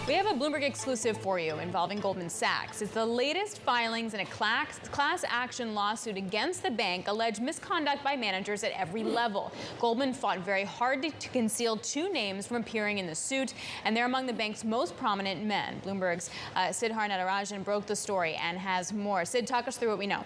We have a Bloomberg exclusive for you involving Goldman Sachs. It's the latest filings in a class action lawsuit against the bank alleged misconduct by managers at every level. Goldman fought very hard to conceal two names from appearing in the suit, and they're among the bank's most prominent men. Bloomberg's Sridhar Natarajan broke the story and has more. Sid, talk us through what we know.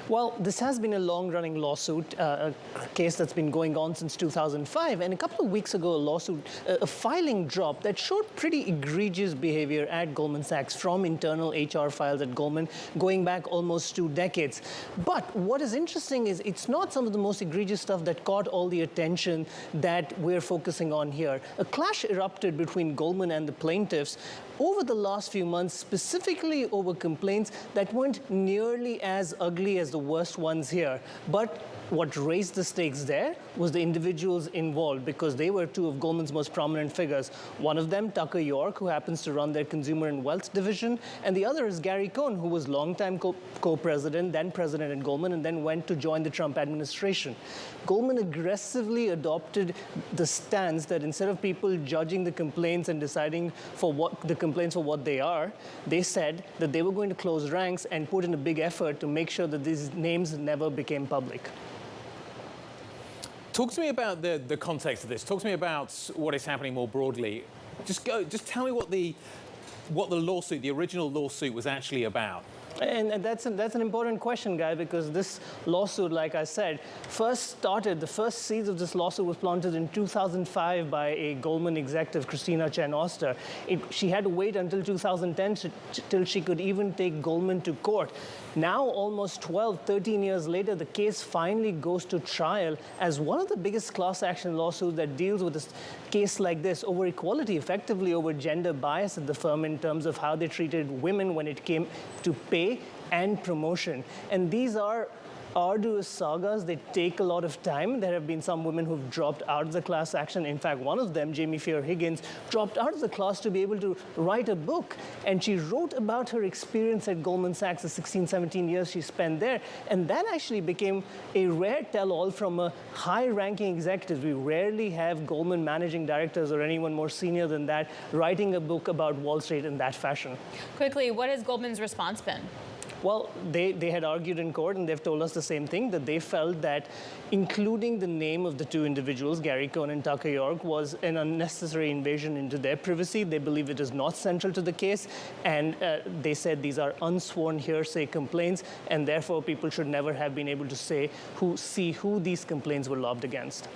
Well, this has been a long-running lawsuit, a case that's been going on since 2005. And a couple of weeks ago, a filing dropped that showed pretty egregious behavior at Goldman Sachs from internal HR files at Goldman going back almost 2 decades. But what is interesting is it's not some of the most egregious stuff that caught all the attention that we're focusing on here. A clash erupted between Goldman and the plaintiffs over the last few months, specifically over complaints that weren't nearly as ugly as the worst ones here. But what raised the stakes there was the individuals involved, because they were two of Goldman's most prominent figures. One of them, Tucker York, who happens to run their consumer and wealth division, and the other is Gary Cohn, who was longtime co-president, then president at Goldman, and then went to join the Trump administration. Goldman aggressively adopted the stance that instead of people judging the complaints and deciding for what the complaints for what they are, they said that they were going to close ranks and put in a big effort to make sure that these names never became public. Talk to me about the context of this. Talk to me about what is happening more broadly. Just tell me what the lawsuit, the original lawsuit, was actually about. And that's an important question, Guy, because this lawsuit, like I said, the first seeds of this lawsuit was planted in 2005 by a Goldman executive, Christina Chen Oster. She had to wait until 2010 till she could even take Goldman to court. Now, almost 13 years later, the case finally goes to trial as one of the biggest class action lawsuits that deals with a case like this over equality, effectively over gender bias at the firm in terms of how they treated women when it came to pay and promotion. And these are arduous sagas. They take a lot of time. There have been some women who've dropped out of the class action. In fact, one of them, Jamie Fair Higgins, dropped out of the class to be able to write a book. And she wrote about her experience at Goldman Sachs, the 16, 17 years she spent there. And that actually became a rare tell-all from a high-ranking executive. We rarely have Goldman managing directors or anyone more senior than that writing a book about Wall Street in that fashion. Quickly, what has Goldman's response been? Well, they had argued in court, and they've told us the same thing, that they felt that including the name of the two individuals, Gary Cohn and Tucker York, was an unnecessary invasion into their privacy. They believe it is not central to the case, and they said these are unsworn hearsay complaints, and therefore people should never have been able to see who these complaints were lobbed against.